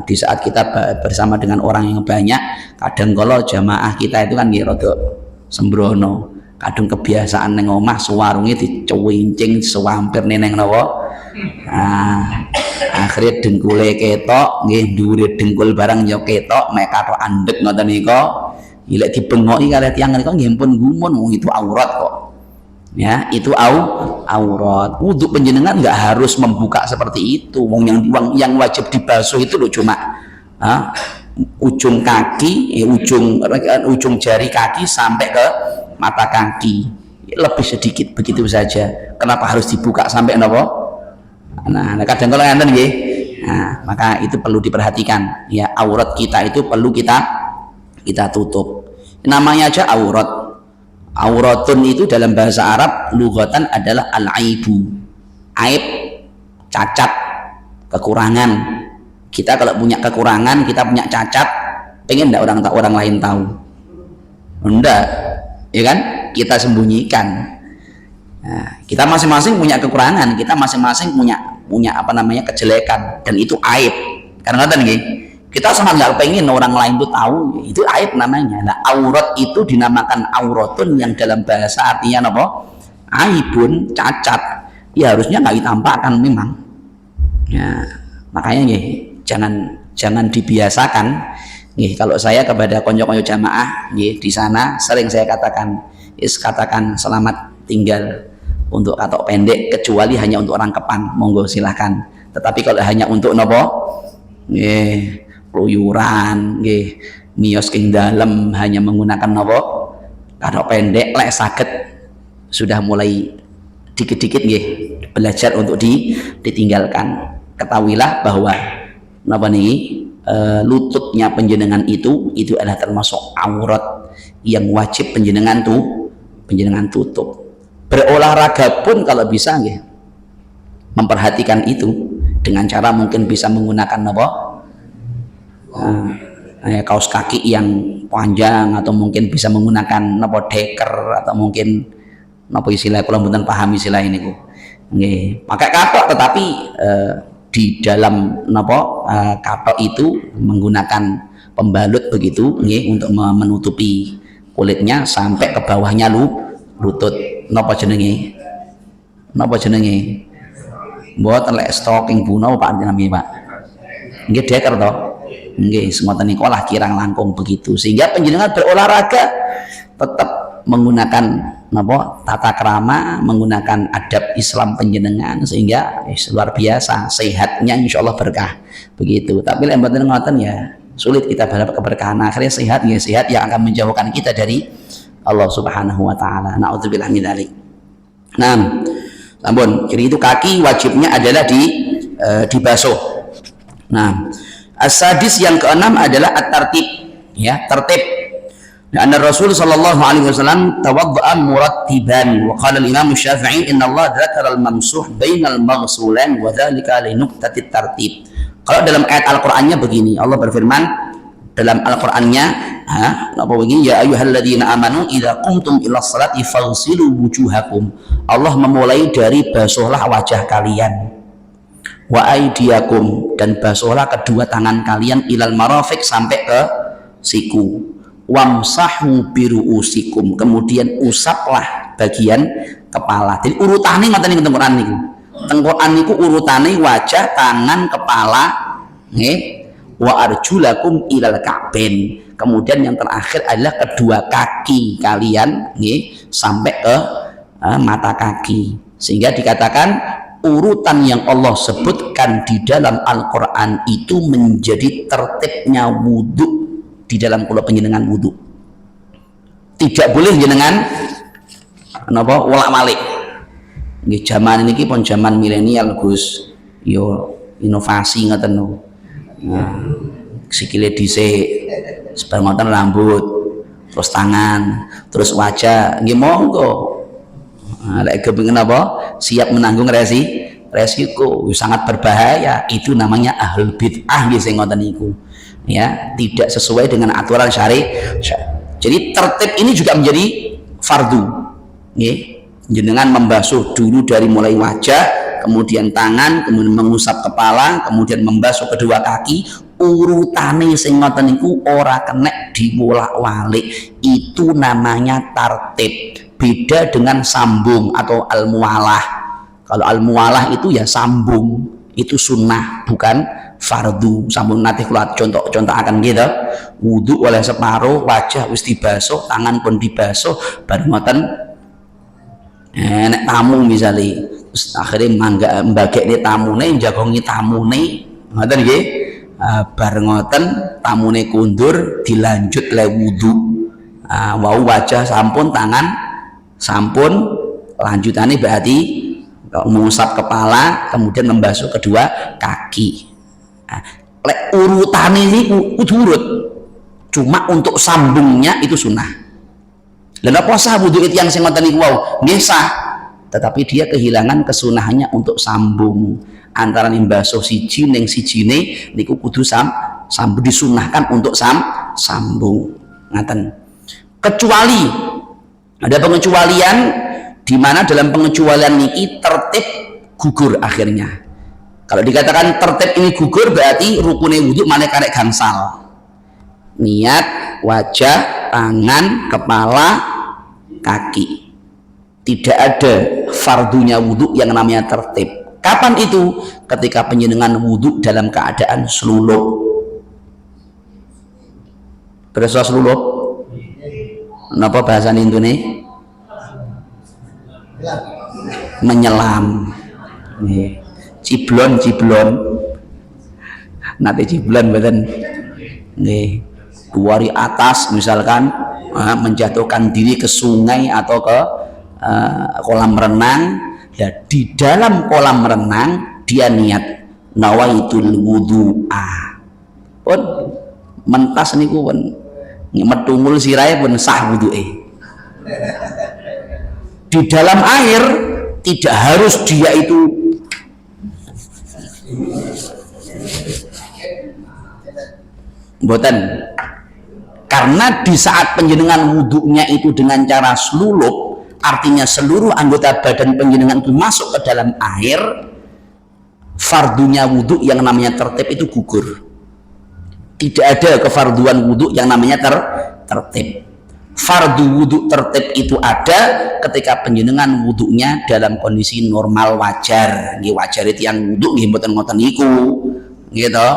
di saat kita bersama dengan orang yang banyak, kadang kalau jamaah kita itu kan nggih rada sembrono. Kadung kebiasaan neng omah suwarunge dicuwincing sewampir neng nawa. Akhirnya dengkule ketok nggih, ndure dengkul barang yo ketok, mek kathok andhek ngoten nika. Lek dibengoki kali tiyang nika nggih pun gumun, itu aurat kok. Ya, itu aurat. Wudu panjenengan enggak harus membuka seperti itu. Yang wajib dibasuh itu loh cuma ujung kaki, ujung jari kaki sampai ke mata kaki, lebih sedikit begitu saja. Kenapa harus dibuka sampai nopo? Nah, kadang kalau enten nggih. Nah, maka itu perlu diperhatikan. Ya, aurat kita itu perlu kita tutup. Namanya aja aurat. Auratun itu dalam bahasa Arab lughatan adalah al-aibu. Aib, cacat, kekurangan. Kita kalau punya kekurangan, kita punya cacat, pengen enggak orang lain tahu? Enggak. Ya kan, kita sembunyikan. Nah, kita masing-masing punya kekurangan, kita masing-masing punya kejelekan, dan itu aib. Karena ngoten nggih, kita sangat nggak pengen orang lain itu tahu, itu aib namanya. Nah, aurat itu dinamakan auratun yang dalam bahasa artinya apa? Aibun, cacat. Ya harusnya nggak ditampakkan memang. Ya, makanya nggih, jangan dibiasakan. Nih, kalau saya kepada konco-konco jamaah di sana sering saya katakan selamat tinggal untuk katok pendek, kecuali hanya untuk orang kepan, monggo silahkan. Tetapi kalau hanya untuk nopo peluyuran mios king dalem, hanya menggunakan nopo katok pendek, lek saged sudah mulai dikit-dikit belajar untuk ditinggalkan. Ketahuilah bahwa napa nih, lututnya panjenengan itu adalah termasuk aurat yang wajib panjenengan tutup. Berolahraga pun kalau bisa memperhatikan itu dengan cara mungkin bisa menggunakan kaos kaki yang panjang, atau mungkin bisa menggunakan deker, atau mungkin istilah kula mboten paham istilah ini nggih, pakai katok, tetapi di dalam katok itu menggunakan pembalut begitu untuk menutupi kulitnya sampai ke bawahnya lutut. Napa jenenge mboten lek stocking buno Pak namanya Pak nggih, deker to nggih, semoten niku lah kirang langkung begitu, sehingga panjenengan berolahraga tetap menggunakan napa tata krama, menggunakan adab Islam panjenengan sehingga luar biasa sehatnya insyaallah berkah begitu. Tapi lek mboten ngoten ya sulit kita berharap keberkahan. Akhirnya sehat ya sehat yang akan menjauhkan kita dari Allah Subhanahu wa taala. Nauzubillah min dzalik. Nah, ampun, jadi itu kaki wajibnya adalah dibasuh. Nah, as-sadis yang keenam adalah at-tartib, ya, tertib. Dan Rasul sallallahu alaihi wasallam tawadda'a murattiban wa qala al-Imam Syafi'i inna Allah dzakara al-mamsuh bainal maghsulan wa dzalika li nuqtatit tartib. Kalau dalam ayat Al-Qur'annya begini, Allah berfirman dalam Al-Qur'annya, apa begini, ya ayyuhalladzina amanu idza qumtum ila sholati faghsilu wujuhakum. Allah memulai dari basuhlah wajah kalian. Wa aydiyakum, dan basuhlah kedua tangan kalian ilal marafiq sampai ke siku. Wamsahu biruusikum, kemudian usaplah bagian kepala. Jadi urutane ngoten niku Quran niku. Quran niku urutane wajah, tangan, kepala, nggih. Wa arjulakum ilal ka'bain. Kemudian yang terakhir adalah kedua kaki kalian nggih sampai ke mata kaki. Sehingga dikatakan urutan yang Allah sebutkan di dalam Al-Qur'an itu menjadi tertibnya wudhu di dalam kula panjenengan wudhu. Tidak boleh jenengan napa wolak-walik. Nggih zaman niki pun zaman milenial Gus. Yo inovasi ngoten niku. Nah, sikile dhisik, sebarang ngoten rambut, terus tangan, terus wajah. Nggih monggo. Nah, lek kepengin apa? Siap menanggung resiko sangat berbahaya. Itu namanya ahlul bid'ah nggih sing ngoten niku. Ya, tidak sesuai dengan aturan syariat. Jadi tertib ini juga menjadi fardu. Nggih, jenengan membasuh dulu dari mulai wajah, kemudian tangan, kemudian mengusap kepala, kemudian membasuh kedua kaki. Urutane sing ngoten niku ora kena diwolak-walik. Itu namanya tartib. Beda dengan sambung atau al-muwalah. Kalau al-muwalah itu ya sambung, itu sunnah bukan fardu. Sambung nanti kula contoh akan gitu. Wudu oleh separuh, wajah wis dibasuh, tangan pun dibasuh, baru ngoten nek tamu misalnya terus akhirnya mbagekne tamune njagongi tamune ngoten nggih. Bar ngoten tamune kundur dilanjut le wudu. Wau wajah sampun, tangan sampun, lanjutannya berarti mengusap kepala kemudian membasuh kedua kaki. Lek urutane niku kudu urut. Cuma untuk sambungnya itu sunnah. Lha napa sah wudu itu yang sing ngoten niku wau? Nggih sah. Tetapi dia kehilangan kesunahannya untuk sambung. Antara membasuh siji ning sijine niku kudu sambung, disunahkan untuk sambung. Ngaten. Kecuali ada pengecualian di mana dalam pengecualian niki tertib gugur akhirnya. Kalau dikatakan tertib ini gugur berarti rukune wudhu malah karek gangsal. Niat, wajah, tangan, kepala, kaki. Tidak ada fardunya wudhu yang namanya tertib. Kapan itu? Ketika penjenengan wudhu dalam keadaan selulup. Berasa selulup? Napa bahasa Indone? Menyelam. Ciblon nate ciblon mboten nggih dari atas misalkan menjatuhkan diri ke sungai atau ke kolam renang. Ya, di dalam kolam renang dia niat nawaitul wudu'a pun mentas niku pun metungul sirahe pun sah wudu'e. Di dalam air tidak harus dia itu mboten, karena di saat penjenengan wudhunya itu dengan cara selulup, artinya seluruh anggota badan penjenengan itu masuk ke dalam air, fardunya wudhu yang namanya tertib itu gugur. Tidak ada kefarduan wudhu yang namanya tertib. Fardu wudhu tertib itu ada ketika penjenengan wudhunya dalam kondisi normal wajar. Nggih wajar itu yang wudhu nggih mboten ngoten niku. gitu.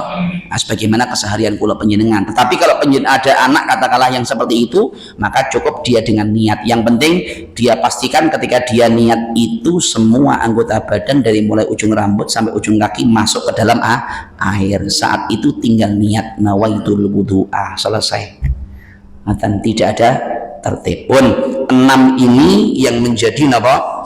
Nah, sebagaimana keseharian kula panjenengan. Tetapi kalau ada anak katakanlah yang seperti itu, maka cukup dia dengan niat. Yang penting dia pastikan ketika dia niat itu semua anggota badan dari mulai ujung rambut sampai ujung kaki masuk ke dalam air. Saat itu tinggal niat nawaitul wudu'a, selesai. Dan tidak ada tertib pun. 6 ini yang menjadi napa?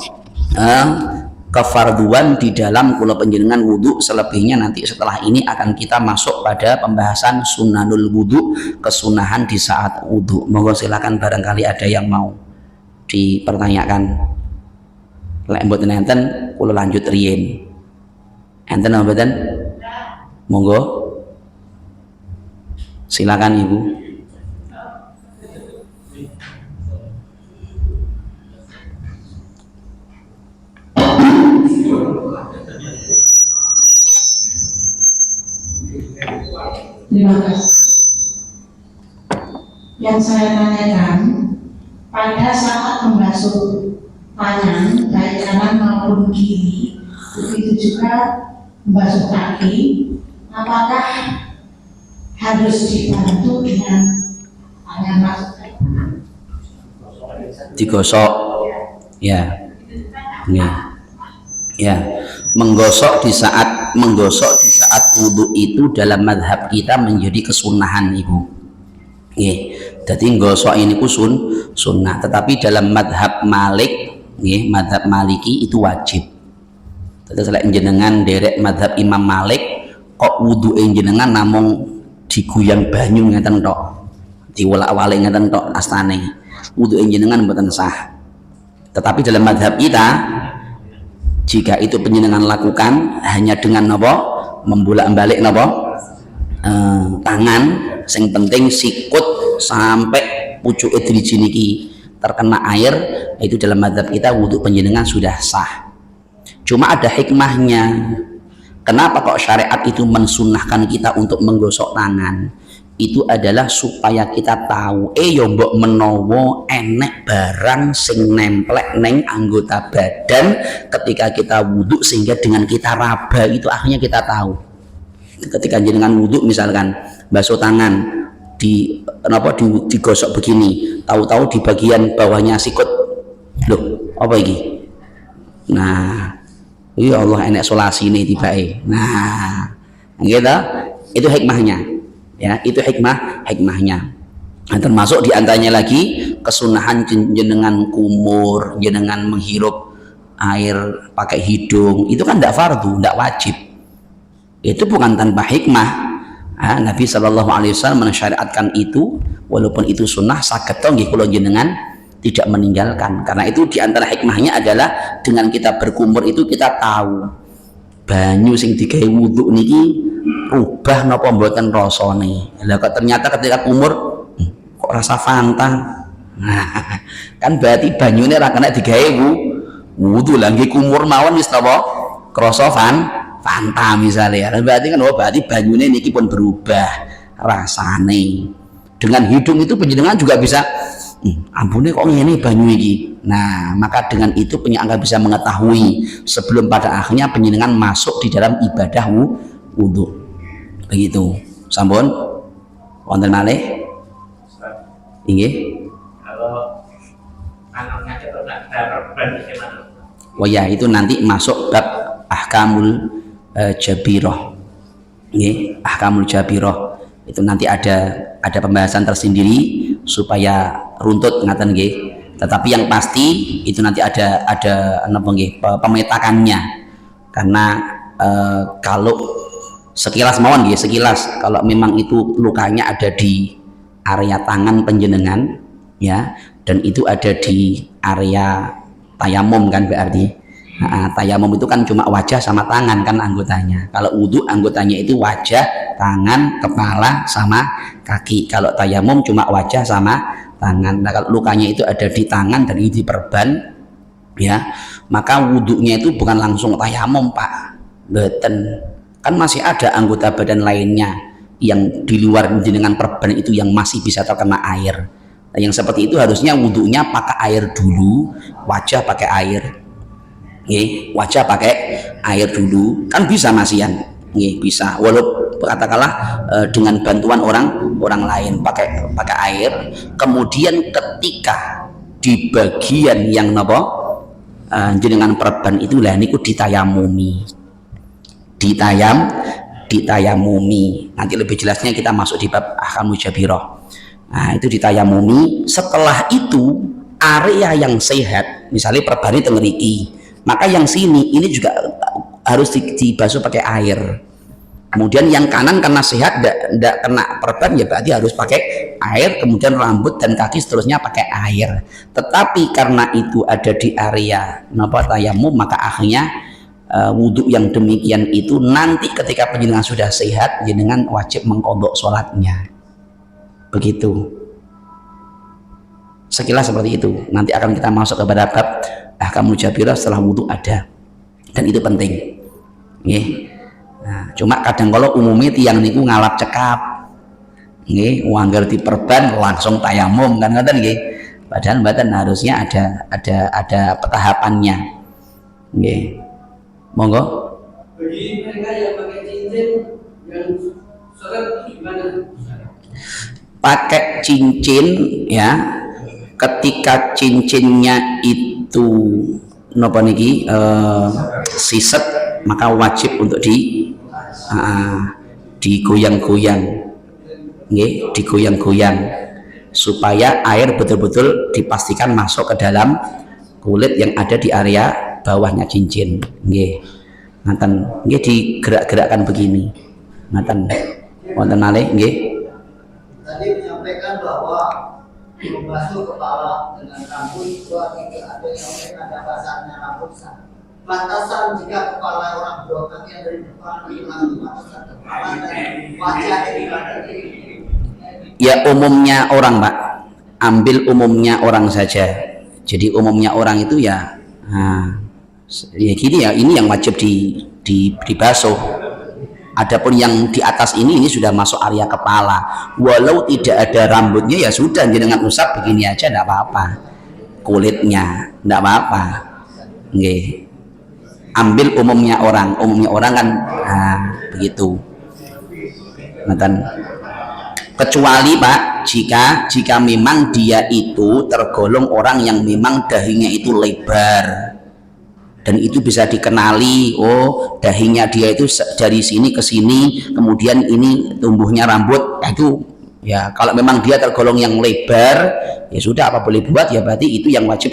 Kefarduan di dalam kula panjenengan wudu. Selebihnya nanti setelah ini akan kita masuk pada pembahasan sunanul wudu, kesunahan di saat wudu. Monggo silakan barangkali ada yang mau dipertanyakan. Lek mboten enten kula lanjut riyen. Enten apa mboten? Monggo. Silakan Ibu. Terima kasih. Yang saya tanyakan, pada saat membasuh tangan baik kanan maupun kiri, begitu juga membasuh kaki, apakah harus dibantu dengan tangan masuk? Digosok, ya, ya. Menggosok di saat wudu itu dalam madhab kita menjadi kesunahan Ibu. Jadi nggosok ini sunnah, tetapi dalam madhab Malik, madhab Maliki itu wajib. Terus selain jenengan derek madhab Imam Malik, kok wudu jenengan namung diguyang banyu ngeten tok, diwolak-walik ngeten tok astane, wudu jenengan mboten sah. Tetapi dalam madhab kita, jika itu penjenengan lakukan hanya dengan napa? Membolak-balik napa? Tangan, sing penting sikut sampai pucuk driji niki terkena air, itu dalam madhab kita wudu penjenengan sudah sah. Cuma ada hikmahnya. Kenapa kok syariat itu mensunahkan kita untuk menggosok tangan? Itu adalah supaya kita tahu yo mbok menawa enek barang sing nemplek neng anggota badan ketika kita wudhu, sehingga dengan kita raba itu akhirnya kita tahu. Ketika jenengan wudhu misalkan basuh tangan digosok begini, tahu-tahu di bagian bawahnya sikut, loh apa iki? Nah, ya Allah enek solasi ini tiba-tiba. Nah, gitu, itu hikmahnya. Ya, itu hikmahnya. Nah, termasuk diantaranya lagi kesunahan jenengan kumur, jenengan menghirup air pakai hidung, itu kan tidak fardu, tidak wajib. Itu bukan tanpa hikmah. Nabi SAW mensyariatkan itu, walaupun itu sunnah, saged nggih kula jenengan tidak meninggalkan. Karena itu diantara hikmahnya adalah dengan kita berkumur itu kita tahu banyu sing digawe wudu niki rubah napa mboten rasane. Lah kok ternyata ketika kumur kok rasa Fanta. Nah, kan berarti banyune ra kena digawe wudu. Lah nggih kumur mawon wis napa krasa Fanta misalnya. Berarti kan berarti banyune niki pun berubah rasane. Dengan hidung itu penjenengan juga bisa ampune kok ngene banyu iki. Nah, maka dengan itu penyangga bisa mengetahui sebelum pada akhirnya penjenengan masuk di dalam ibadah wudu. Begitu. Sampun wonten malih? Inggih. Kalau anaknya perban gimana? Oh ya, itu nanti masuk bab ahkamul jabirah. Nggih, ahkamul jabirah. Itu nanti ada pembahasan tersendiri supaya runtut ngaten nggih. Tetapi yang pasti itu nanti ada napa nggih pemetakannya. Karena kalau sekilas mawon nggih, sekilas kalau memang itu lukanya ada di area tangan penjenengan ya, dan itu ada di area tayamum kan berarti. Nah, tayamum itu kan cuma wajah sama tangan kan anggotanya. Kalau wudhu anggotanya itu wajah, tangan, kepala sama kaki. Kalau tayamum cuma wajah sama tangan. Nah, kalau lukanya itu ada di tangan dan ini diperban ya, maka wudhunya itu bukan langsung tayamum Pak, beten. Kan masih ada anggota badan lainnya yang di luar dengan perban itu yang masih bisa terkena air. Nah, yang seperti itu harusnya wudhunya pakai air dulu, wajah pakai air. Wajah pakai air dulu, kan bisa masian. bisa, walau katakanlah dengan bantuan orang lain pakai air. Kemudian ketika di bagian yang jenengan perban itu lah niku ditayamumi. Nanti lebih jelasnya kita masuk di bab ahkamul jabirah. Nah, itu ditayamumi. Setelah itu area yang sehat, misalnya perbani tengeriki, maka yang sini ini juga harus dibasuh pakai air. Kemudian yang kanan karena sehat tidak kena perban, ya berarti harus pakai air. Kemudian rambut dan kaki seterusnya pakai air. Tetapi karena itu ada di area tayamum, maka akhirnya wudhu yang demikian itu nanti ketika penjenengan sudah sehat, jenengan wajib mengqadha sholatnya. Begitu. Sekilas seperti itu. Nanti akan kita masuk kepada bab ahkamul jabirah setelah wudhu ada, dan itu penting. Nah, cuma kadang kalau umumnya tiang niku ngalap cekap, wangger diperban langsung tayamum kan ngoten nggih. Padahal mboten, harusnya ada tahapannya. Monggo. Bagi mereka yang pakai cincin yang sholat gimana? Pakai cincin ya, ketika cincinnya itu napa niki siset, maka wajib untuk digoyang-goyang, digoyang-goyang supaya air betul-betul dipastikan masuk ke dalam kulit yang ada di area bawahnya cincin. Ngaten digerak-gerakkan begini. Ngaten wonten malih nggih. Tadi menyampaikan bahwa membasuh kepala dengan rambut itu artinya ada yang ada basahnya rambut. Batasan jika kepala orang berotak yang dari depan hilang batasan kepala dan wajah dari badan ini. Ya umumnya orang, Pak. Ambil umumnya orang saja. Jadi umumnya orang itu ya ya gini ya, ini yang wajib dibasuh. Adapun yang di atas ini sudah masuk area kepala. Walau tidak ada rambutnya ya sudah, jenengan usap begini aja enggak apa-apa. Kulitnya enggak apa-apa. Nggih. Ambil umumnya orang kan begitu. Ngoten. Kecuali Pak, jika memang dia itu tergolong orang yang memang dahinya itu lebar. Dan itu bisa dikenali, oh dahinya dia itu dari sini ke sini, kemudian ini tumbuhnya rambut. Nah, itu ya kalau memang dia tergolong yang lebar, ya sudah apa boleh buat, ya berarti itu yang wajib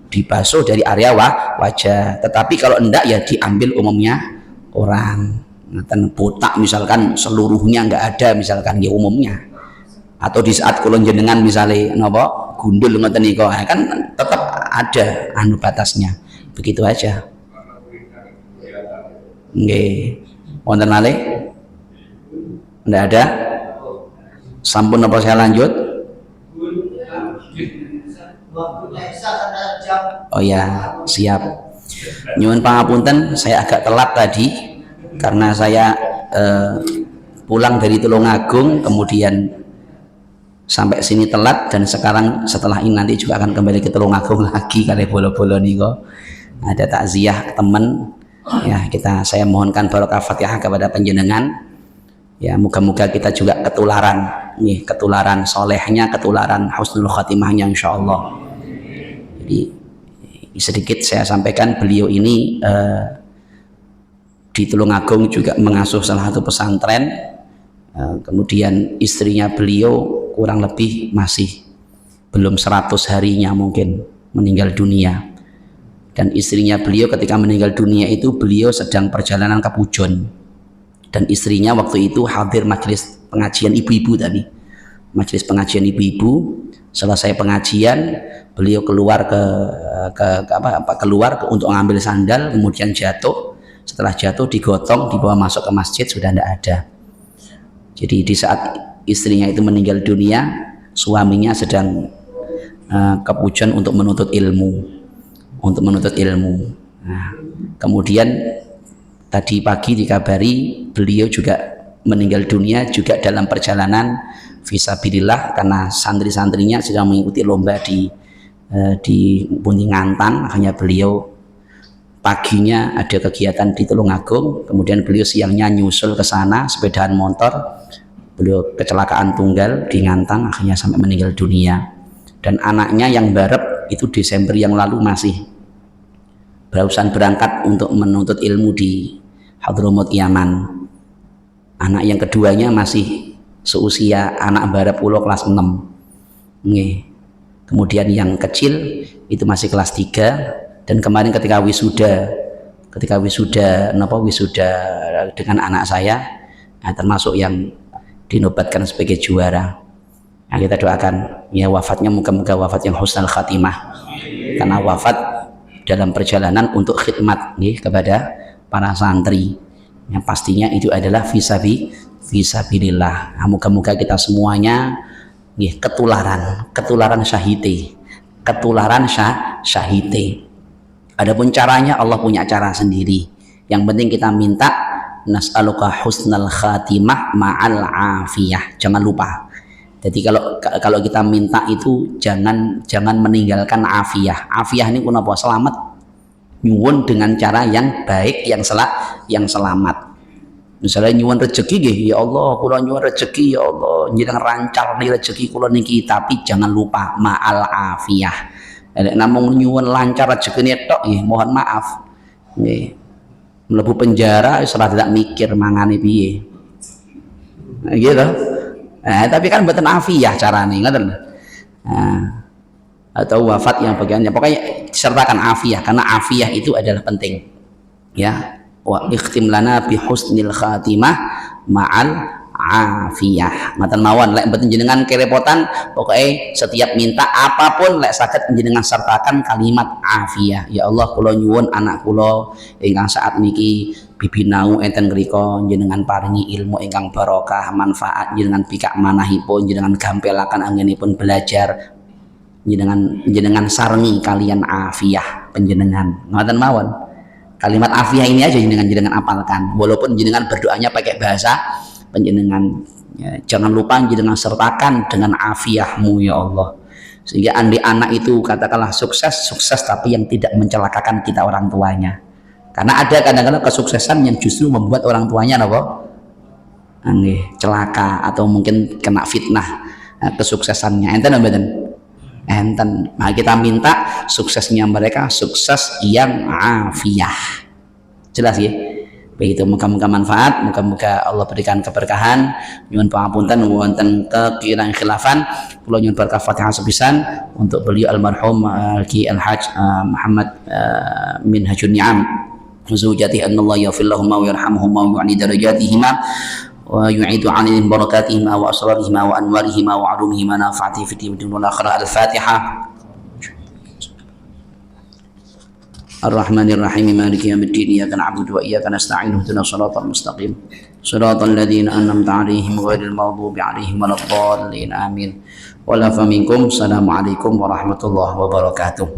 dibasuh dari area wajah. Tetapi kalau enggak ya diambil umumnya orang. Ngaten botak misalkan seluruhnya enggak ada misalkan, ya umumnya. Atau di saat kulon jenengan misalnya napa gundul ngoten niku, kan tetap ada batasnya. Begitu aja. Nggih. Wonten malih? Ndak ada? Sampun apa saya lanjut? Oh ya, siap. Nyuwun pangapunten, saya agak telat tadi karena saya pulang dari Tulungagung, kemudian sampai sini telat, dan sekarang setelah ini nanti juga akan kembali ke Tulungagung lagi kali bolo-bolo niku. Ada takziah teman ya, saya mohonkan barokah Fatihah kepada panjenengan ya, moga-moga kita juga ketularan ketularan solehnya, ketularan husnul khatimahnya insyaallah. Jadi sedikit saya sampaikan, beliau ini di Tulungagung juga mengasuh salah satu pesantren, kemudian istrinya beliau kurang lebih masih belum 100 harinya mungkin meninggal dunia. Dan istrinya beliau ketika meninggal dunia itu beliau sedang perjalanan ke Pujon, dan istrinya waktu itu hadir majelis pengajian ibu-ibu tadi, majelis pengajian ibu-ibu. Selesai pengajian beliau keluar untuk mengambil sandal, kemudian jatuh. Setelah jatuh digotong, dibawa masuk ke masjid, sudah tidak ada. Jadi di saat istrinya itu meninggal dunia, suaminya sedang ke Pujon untuk menuntut ilmu. Nah, kemudian tadi pagi dikabari beliau juga meninggal dunia juga dalam perjalanan fisabilillah, karena santri-santrinya sedang mengikuti lomba di Punti Ngantan. Akhirnya beliau paginya ada kegiatan di Tulungagung, kemudian beliau siangnya nyusul ke sana sepedaan motor, beliau kecelakaan tunggal di Ngantang, akhirnya sampai meninggal dunia. Dan anaknya yang barep itu Desember yang lalu masih barusan berangkat untuk menuntut ilmu di Hadramut Yaman. Anak yang keduanya masih seusia anak barep pulau kelas 6. Nggih. Kemudian yang kecil itu masih kelas 3, dan kemarin ketika wisuda dengan anak saya, nah, termasuk yang dinobatkan sebagai juara. Nah, kita doakan ya wafatnya moga-moga wafat yang husnul khatimah, karena wafat dalam perjalanan untuk khidmat nih kepada para santri. Yang pastinya itu adalah fisabilillah. Nah, moga-moga kita semuanya nih ketularan syahite. Adapun caranya Allah punya cara sendiri. Yang penting kita minta nas'aluka husnal khatimah ma'al afiyah. Jangan lupa. Jadi kalau kita minta itu jangan meninggalkan afiyah. Afiyah ini kenapa? Selamat. Nyuwun dengan cara yang baik, yang selamat. Misalnya nyuwun rezeki nggih, ya Allah, kula nyuwun rezeki ya Allah, njenengan rancar nih rezeki kula niki, tapi jangan lupa ma'al afiyah. Nek namung nyuwun lancar rezekine tok nggih, mohon maaf. Nggih. Mlebu penjara wis ora dak mikir mangane piye. Nah, gitu. Nah, tapi kan mboten afiyah carane, ngoten. Nah, atau wafat yang bagiannya pokoknya disertakan afiyah, karena afiyah itu adalah penting. Ya. Wa ikhtim lana bi husnil khatimah ma'al afiyah. Ngoten mawon, lek mboten jenengan kerepotan, pokoknya setiap minta apapun lek saged jenengan sertakan kalimat afiyah. Ya Allah, kula nyuwun anak kula ingkang saat niki bibinau enten ngrika jenengan paringi ilmu ingkang barokah, manfaat jenengan pikak manahipun, jenengan gampelaken anggenipun belajar, jenengan sarengi kalian afiyah panjenengan. Ngoten mawon. Kalimat afiyah ini aja jenengan apalkan, walaupun jenengan berdoanya pakai bahasa panjenengan, ya, jangan lupa jenengan sertakan dengan afiyahmu ya Allah, sehingga andi anak itu katakanlah sukses tapi yang tidak mencelakakan kita orang tuanya. Karena ada kadang-kadang kesuksesan yang justru membuat orang tuanya celaka atau mungkin kena fitnah kesuksesannya. Enten mboten? Enten. Nah, kita minta suksesnya mereka sukses yang afiyah. Jelas ya? Begitu, muka-muka manfaat, muka-muka Allah berikan keberkahan. Nyuwun pangapunten wonten kekiraan khilafan. Kula nyuwun berkah Fatihah sepisan untuk beliau almarhum Ki Al-Hajj Muhammad min Hajun Ni'am zujati annallahu yafillahuma wa yarhamuhuma wa yu'li darajatihima wa yu'idu 'alaihim barakatihima wa asrarihima wa anwarihima wa 'ulumihima nafa'ati fid dunya wal akhirah. Al-Fatihah. Ar-Rahmanir Rahim, Maliki Yaumiddin, Iyyaka na'budu wa iyyaka nasta'in, ihdinas siratal mustaqim, siratal ladzina an'amta 'alaihim ghairil maghdubi 'alaihim waladdallin. Amin. Wal afa minkum. Assalamualaikum warahmatullahi wabarakatuh.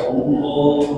Allah